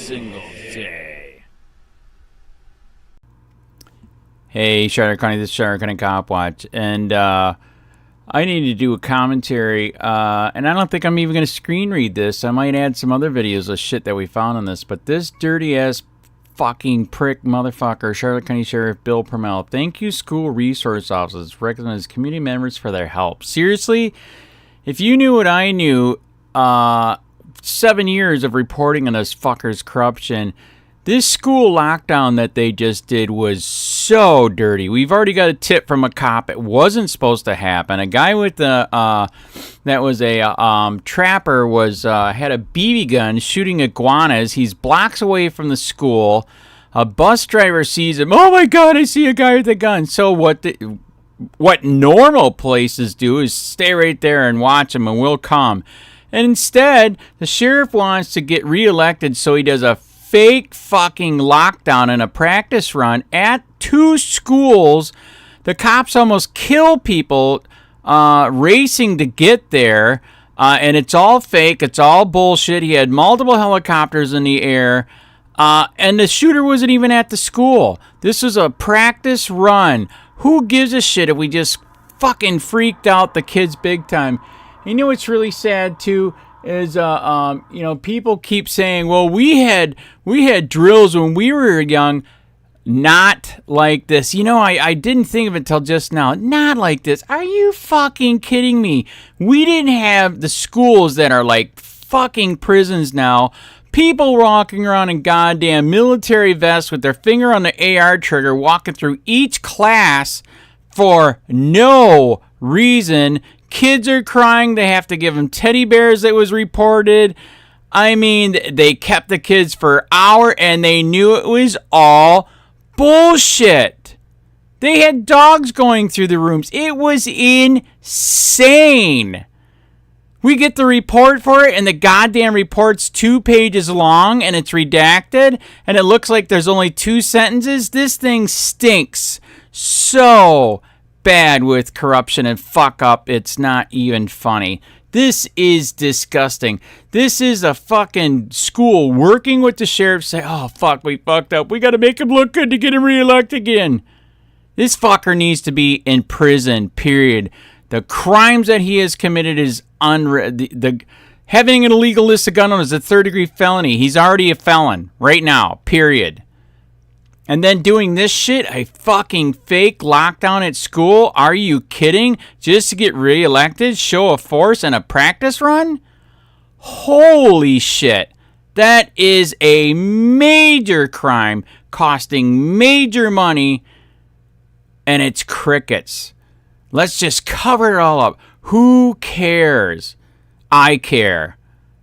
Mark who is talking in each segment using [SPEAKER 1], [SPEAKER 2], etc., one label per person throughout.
[SPEAKER 1] single day.
[SPEAKER 2] Hey, Charlotte County, this is Charlotte County COPWATCH, and I need to do a commentary, and I don't think I'm even going to screen read this. I might add some other videos of shit that we found on this, but this dirty-ass fucking prick motherfucker, Charlotte County Sheriff Bill Prummell, thank you school resource officers, recognize community members for their help. Seriously, if you knew what I knew, 7 years of reporting on this fucker's corruption, this school lockdown that they just did was so dirty. We've already got a tip from a cop. It wasn't supposed to happen. A guy with the that was a trapper was had a BB gun shooting iguanas. He's blocks away from the school. A bus driver sees him. Oh my God! I see a guy with a gun. So what normal places do is stay right there and watch him, and we'll come. And instead, the sheriff wants to get reelected, so he does a fake fucking lockdown and a practice run at 2 schools. The cops almost kill people racing to get there, and it's all fake. It's all bullshit. He had multiple helicopters in the air, and the shooter wasn't even at the school. This was a practice run. Who gives a shit if we just fucking freaked out the kids big time? You know what's really sad too is you know, people keep saying, well, we had drills when we were young. Not like this. You know, I didn't think of it till just now. Not like this. Are you fucking kidding me? We didn't have the schools that are like fucking prisons now. People walking around in goddamn military vests with their finger on the AR trigger, walking through each class for no reason. Kids are crying. They have to give them teddy bears, that was reported. I mean, they kept the kids for an hour and they knew it was all bullshit. They had dogs going through the rooms. It was insane. We get the report for it, and the goddamn report's 2 pages long, and it's redacted, and it looks like there's only 2 sentences. This thing stinks so bad with corruption and fuck up. It's not even funny. This is disgusting. This is a fucking school working with the sheriff say, oh fuck, we fucked up. We got to make him look good to get him reelected again. This fucker needs to be in prison, period. The crimes that he has committed is having an illegal illicit gun on is a 3rd-degree felony. He's already a felon right now, period. And then doing this shit, a fucking fake lockdown at school? Are you kidding? Just to get reelected? Show of force and a practice run? Holy shit. That is a major crime costing major money, and it's crickets. Let's just cover it all up. Who cares? I care.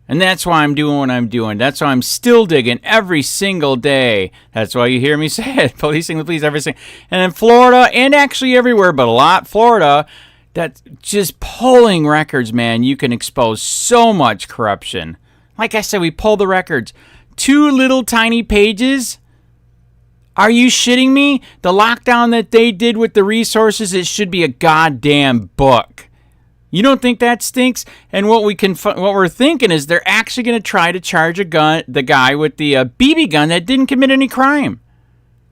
[SPEAKER 2] And that's why I'm doing what I'm doing. That's why I'm still digging every single day. That's why you hear me say it. Policing the police, everything. And in Florida, and actually everywhere, but a lot Florida, that's just pulling records, man. You can expose so much corruption. Like I said, we pull the records. 2 little tiny pages? Are you shitting me? The lockdown that they did with the resources, it should be a goddamn book. You don't think that stinks? And what we're thinking is they're actually going to try to charge the guy with the BB gun that didn't commit any crime.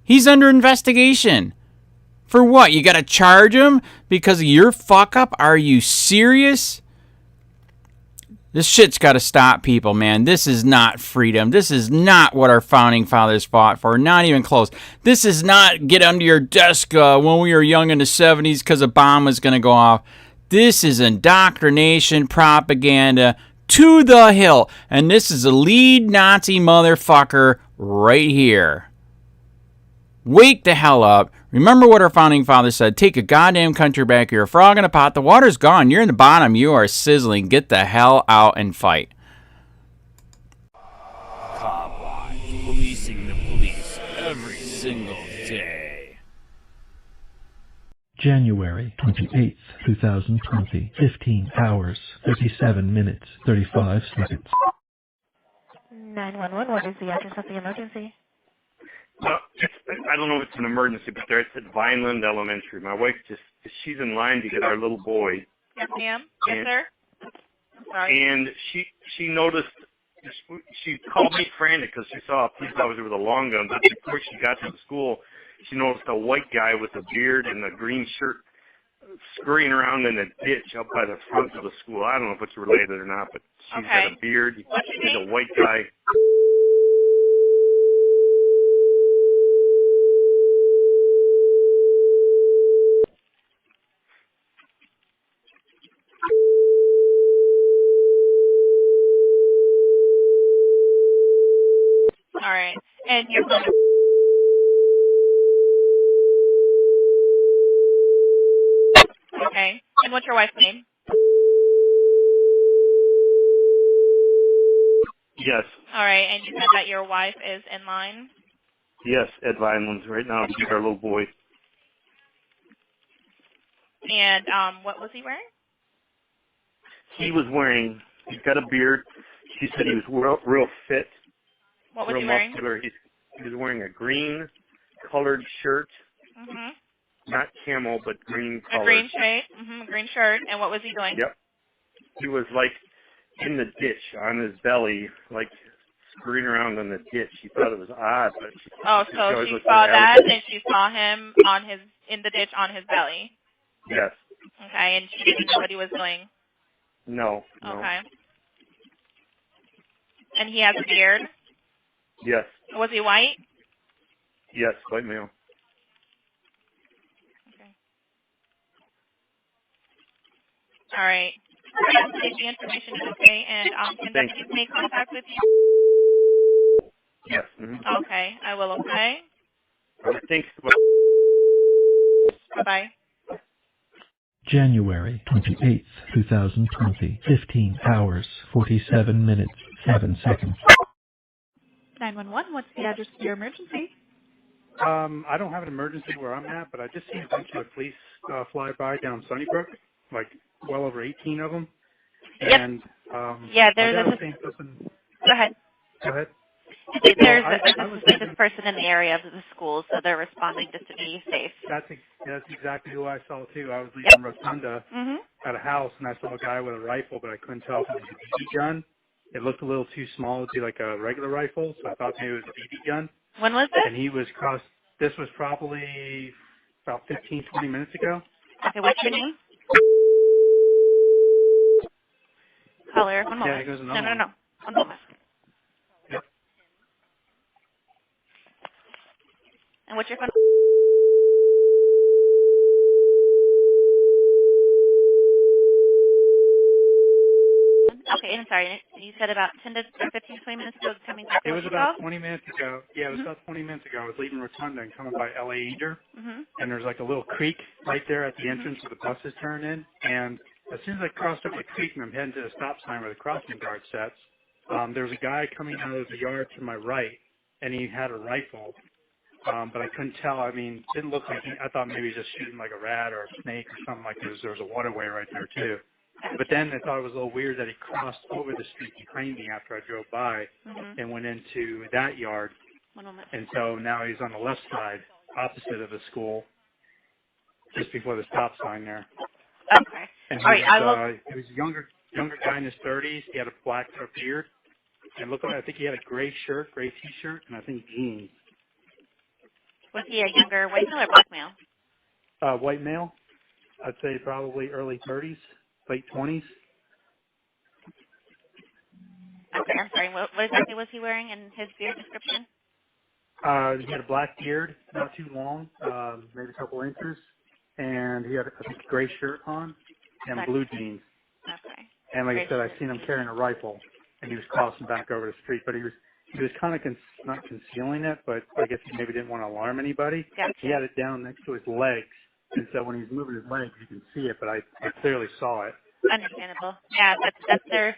[SPEAKER 2] He's under investigation. For what? You got to charge him because of your fuck up? Are you serious? This shit's got to stop, people, man. This is not freedom. This is not what our founding fathers fought for. Not even close. This is not get under your desk when we were young in the 70s because a bomb was going to go off. This is indoctrination, propaganda to the hill. And this is a lead Nazi motherfucker right here. Wake the hell up. Remember what our founding fathers said. Take a goddamn country back. You're a frog in a pot. The water's gone. You're in the bottom. You are sizzling. Get the hell out and fight.
[SPEAKER 1] COPWATCH, policing the police every single day.
[SPEAKER 3] January 28th, 2020, 15 hours, 37 minutes, 35 seconds.
[SPEAKER 4] 911, what is the address of the emergency?
[SPEAKER 5] I don't know if it's an emergency, but it's at Vineland Elementary. My wife she's in line to get our little boy.
[SPEAKER 4] Yes, ma'am. Yes, sir.
[SPEAKER 5] Sorry. And she noticed she called me frantic because she saw a police officer with a long gun, but before she got to the school, she noticed a white guy with a beard and a green shirt scurrying around in a ditch up by the front of the school. I don't know if it's related or not, but she's got a beard. He's a white guy.
[SPEAKER 4] All right. And your phone. Okay. And what's your wife's name?
[SPEAKER 5] Yes.
[SPEAKER 4] All right. And you said that your wife is in line?
[SPEAKER 5] Yes, at Vineland's right now to get our little boy.
[SPEAKER 4] And what was he wearing?
[SPEAKER 5] He's got a beard. She said he was real fit.
[SPEAKER 4] What was
[SPEAKER 5] real
[SPEAKER 4] he wearing?
[SPEAKER 5] Muscular. He was wearing a green colored shirt.
[SPEAKER 4] Mm-hmm.
[SPEAKER 5] Not camel, but green colored.
[SPEAKER 4] A green shirt. Mm-hmm. Green shirt. And what was he doing?
[SPEAKER 5] Yep. He was like in the ditch on his belly, like scurrying around in the ditch. She thought it was odd, but she
[SPEAKER 4] saw that and she saw him in the ditch on his belly.
[SPEAKER 5] Yes.
[SPEAKER 4] Okay, and she didn't know what he was doing.
[SPEAKER 5] No.
[SPEAKER 4] Okay. And he has a beard?
[SPEAKER 5] Yes.
[SPEAKER 4] Was he white?
[SPEAKER 5] Yes, white male.
[SPEAKER 4] Okay. All right. The information is okay, and can deputies make contact with you?
[SPEAKER 5] Yes. Mm-hmm.
[SPEAKER 4] Okay, I will, okay?
[SPEAKER 5] All right, thanks.
[SPEAKER 4] Bye-bye.
[SPEAKER 3] January 28th, 2020, 15 hours, 47 minutes, 7 seconds.
[SPEAKER 6] 911, what's the address of your emergency?
[SPEAKER 7] I don't have an emergency where I'm at, but I just seen a bunch of police fly by down Sunnybrook, like well over 18 of them.
[SPEAKER 4] Yep.
[SPEAKER 7] And
[SPEAKER 4] there's a... Go ahead.
[SPEAKER 7] Go ahead.
[SPEAKER 4] There's a suspicious person in the area of the school, so they're responding just to be safe.
[SPEAKER 7] That's exactly who I saw, too. I was leaving Rotunda at a house, and I saw a guy with a rifle, but I couldn't tell if it was a BB gun. It looked a little too small to be like a regular rifle, so I thought maybe it was a BB gun.
[SPEAKER 4] When was this?
[SPEAKER 7] And he was this was probably about 15, 20 minutes ago.
[SPEAKER 4] Okay, what's your name? Caller, one moment.
[SPEAKER 7] Yeah, he goes,
[SPEAKER 4] No. One moment.
[SPEAKER 7] Yep.
[SPEAKER 4] And what's your phone? Okay, I'm sorry. You said about 10 to 15, 20 minutes ago. Tell me exactly
[SPEAKER 7] It
[SPEAKER 4] what
[SPEAKER 7] was
[SPEAKER 4] you
[SPEAKER 7] about
[SPEAKER 4] saw?
[SPEAKER 7] 20 minutes ago. Yeah, it was about 20 minutes ago. I was leaving Rotunda and coming by LA Anger, and there's like a little creek right there at the entrance where the buses turn in. And as soon as I crossed over the creek and I'm heading to the stop sign where the crossing guard sets, there was a guy coming out of the yard to my right, and he had a rifle, but I couldn't tell. I mean, it didn't look like I thought maybe he was just shooting like a rat or a snake or something like this. There was a waterway right there too. But then I thought it was a little weird that he crossed over the street behind me after I drove by and went into that yard. And so now he's on the left side, opposite of the school, just before the stop sign there.
[SPEAKER 4] Okay.
[SPEAKER 7] And
[SPEAKER 4] All right,
[SPEAKER 7] he was a younger guy in his 30s. He had a black beard. And look, I think he had a gray T-shirt, and I think jeans.
[SPEAKER 4] Was he a younger white male or black male?
[SPEAKER 7] White male. I'd say probably early 30s. Late 20s.
[SPEAKER 4] Okay, I'm sorry. What exactly was he wearing in his beard description?
[SPEAKER 7] He had a black beard, not too long, maybe a couple inches, and he had I think, a gray shirt on and blue jeans.
[SPEAKER 4] Okay.
[SPEAKER 7] And like I said, I seen him carrying a rifle, and he was crossing back over the street, but he was kind of not concealing it, but I guess he maybe didn't want to alarm anybody.
[SPEAKER 4] Gotcha.
[SPEAKER 7] He had it down next to his legs. And so when he's moving his legs, you can see it, but I clearly saw it.
[SPEAKER 4] Understandable. Yeah, that's they're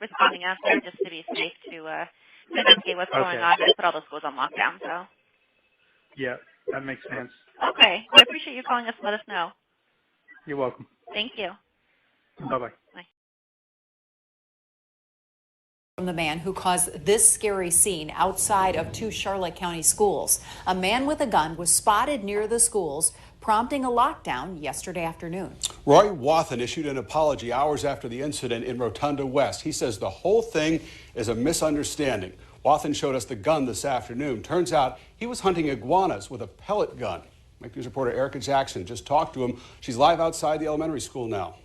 [SPEAKER 4] responding out there just to be safe to investigate what's going on and put all the schools on lockdown. So.
[SPEAKER 7] Yeah, that makes sense.
[SPEAKER 4] Okay. Well, I appreciate you calling us to let us know.
[SPEAKER 7] You're welcome.
[SPEAKER 4] Thank you.
[SPEAKER 7] Bye-bye.
[SPEAKER 4] Bye.
[SPEAKER 8] From the man who caused this scary scene outside of two Charlotte County schools. A man with a gun was spotted near the schools. prompting a lockdown yesterday afternoon.
[SPEAKER 9] Roy Wathen issued an apology hours after the incident in Rotunda West. He says the whole thing is a misunderstanding. Wathen showed us the gun this afternoon. Turns out he was hunting iguanas with a pellet gun. Make News reporter Erica Jackson just talked to him. She's live outside the elementary school now.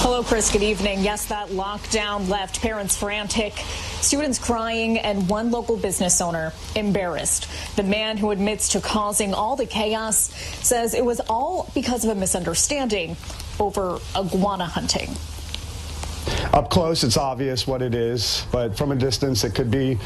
[SPEAKER 10] Hello, Chris. Good evening. Yes, that lockdown left parents frantic, students crying, and one local business owner embarrassed. The man who admits to causing all the chaos says it was all because of a misunderstanding over iguana hunting.
[SPEAKER 11] Up close, it's obvious what it is, but from a distance, it could be,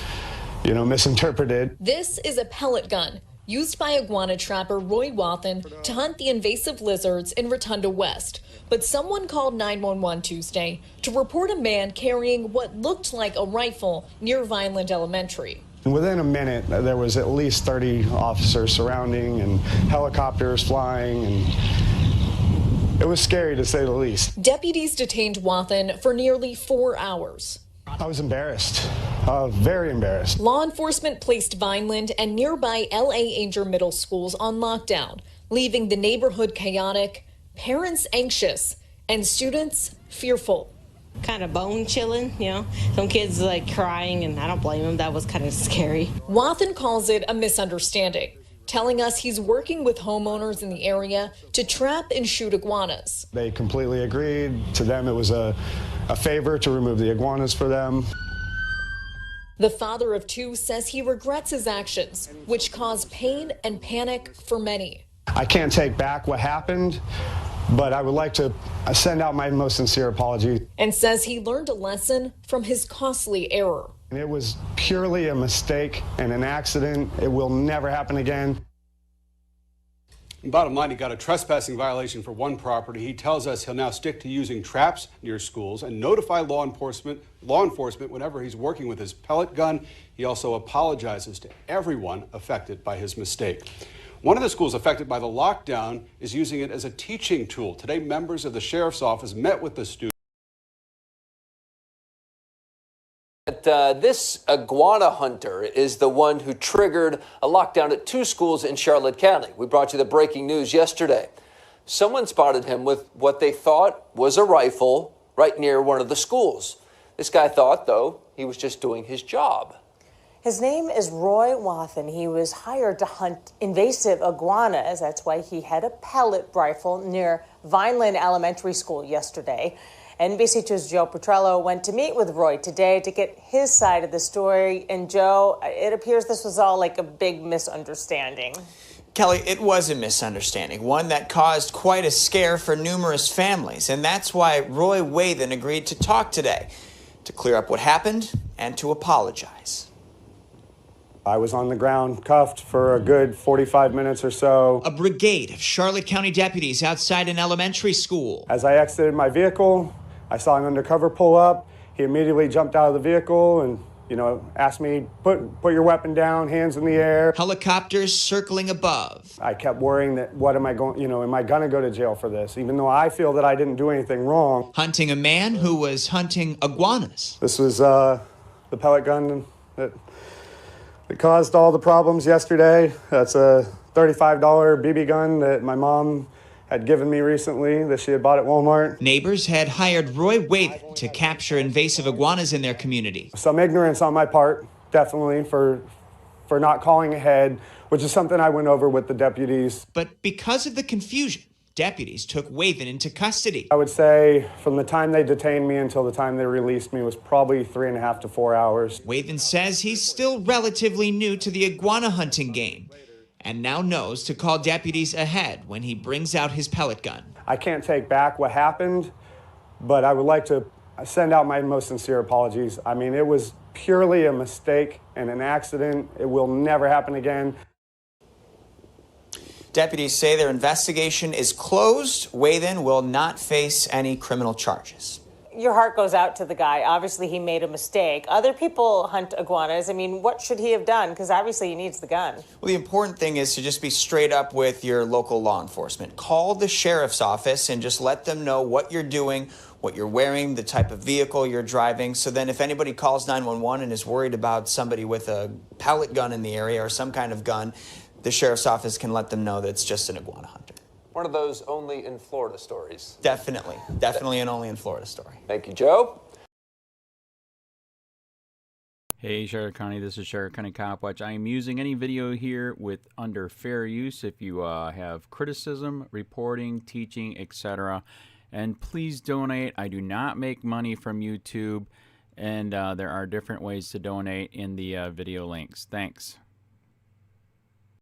[SPEAKER 11] misinterpreted.
[SPEAKER 10] This is a pellet gun used by iguana trapper Roy Wathen to hunt the invasive lizards in Rotunda West. But someone called 911 Tuesday to report a man carrying what looked like a rifle near Vineland Elementary.
[SPEAKER 11] Within a minute, there was at least 30 officers surrounding and helicopters flying, and it was scary to say the least.
[SPEAKER 10] Deputies detained Wathen for nearly 4 hours.
[SPEAKER 11] I was embarrassed, very embarrassed.
[SPEAKER 10] Law enforcement placed Vineland and nearby L.A. Anger middle schools on lockdown, leaving the neighborhood chaotic, parents anxious, and students fearful.
[SPEAKER 12] Kind of bone chilling, some kids like crying, and I don't blame them. That was kind of scary.
[SPEAKER 10] Wathen calls it a misunderstanding, telling us he's working with homeowners in the area to trap and shoot iguanas.
[SPEAKER 11] They completely agreed. To them, it was a favor to remove the iguanas for them.
[SPEAKER 10] The father of two says he regrets his actions, which caused pain and panic for many.
[SPEAKER 11] I can't take back what happened, but I would like to send out my most sincere apology.
[SPEAKER 10] And says he learned a lesson from his costly error.
[SPEAKER 11] It was purely a mistake and an accident. It will never happen again.
[SPEAKER 9] Bottom line, he got a trespassing violation for one property. He tells us he'll now stick to using traps near schools and notify law enforcement whenever he's working with his pellet gun. He also apologizes to everyone affected by his mistake. One of the schools affected by the lockdown is using it as a teaching tool. Today, members of the sheriff's office met with the students.
[SPEAKER 13] This iguana hunter is the one who triggered a lockdown at 2 schools in Charlotte County. We brought you the breaking news yesterday. Someone spotted him with what they thought was a rifle right near one of the schools. This guy thought, though, he was just doing his job.
[SPEAKER 14] His name is Roy Wathen. He was hired to hunt invasive iguanas. That's why he had a pellet rifle near Vineland Elementary School yesterday. NBC 2's Joe Petrello went to meet with Roy today to get his side of the story. And Joe, it appears this was all like a big misunderstanding.
[SPEAKER 15] Kelly, it was a misunderstanding, one that caused quite a scare for numerous families. And that's why Roy Wathen agreed to talk today, to clear up what happened and to apologize.
[SPEAKER 11] I was on the ground, cuffed for a good 45 minutes or so.
[SPEAKER 15] A brigade of Charlotte County deputies outside an elementary school.
[SPEAKER 11] As I exited my vehicle, I saw an undercover pull up. He immediately jumped out of the vehicle and, asked me, put your weapon down, hands in the air.
[SPEAKER 15] Helicopters circling above.
[SPEAKER 11] I kept worrying that, what am I going, am I going to go to jail for this? Even though I feel that I didn't do anything wrong.
[SPEAKER 15] Hunting a man who was hunting iguanas.
[SPEAKER 11] This was the pellet gun that caused all the problems yesterday. That's a $35 BB gun that my mom had given me recently that she had bought at Walmart.
[SPEAKER 15] Neighbors had hired Roy Wathen to capture invasive iguanas in their community.
[SPEAKER 11] Some ignorance on my part, definitely, for not calling ahead, which is something I went over with the deputies.
[SPEAKER 15] But because of the confusion, deputies took Wathen into custody.
[SPEAKER 11] I would say from the time they detained me until the time they released me was probably 3.5 to 4 hours.
[SPEAKER 15] Wathen says he's still relatively new to the iguana hunting game and now knows to call deputies ahead when he brings out his pellet gun.
[SPEAKER 11] I can't take back what happened, but I would like to send out my most sincere apologies. I mean, it was purely a mistake and an accident. It will never happen again.
[SPEAKER 15] Deputies say their investigation is closed. Wathen will not face any criminal charges.
[SPEAKER 14] Your heart goes out to the guy. Obviously, he made a mistake. Other people hunt iguanas. I mean, what should he have done? Because obviously he needs the gun.
[SPEAKER 15] Well, the important thing is to just be straight up with your local law enforcement. Call the sheriff's office and just let them know what you're doing, what you're wearing, the type of vehicle you're driving. So then if anybody calls 911 and is worried about somebody with a pellet gun in the area or some kind of gun, the sheriff's office can let them know that it's just an iguana hunter.
[SPEAKER 13] One of those only in Florida stories.
[SPEAKER 15] Definitely. Definitely an only in Florida story.
[SPEAKER 13] Thank you, Joe.
[SPEAKER 2] Hey, Charlotte County, this is Charlotte County Cop Watch. I am using any video here with under fair use if you have criticism, reporting, teaching, etc. And please donate. I do not make money from YouTube, and there are different ways to donate in the video links. Thanks.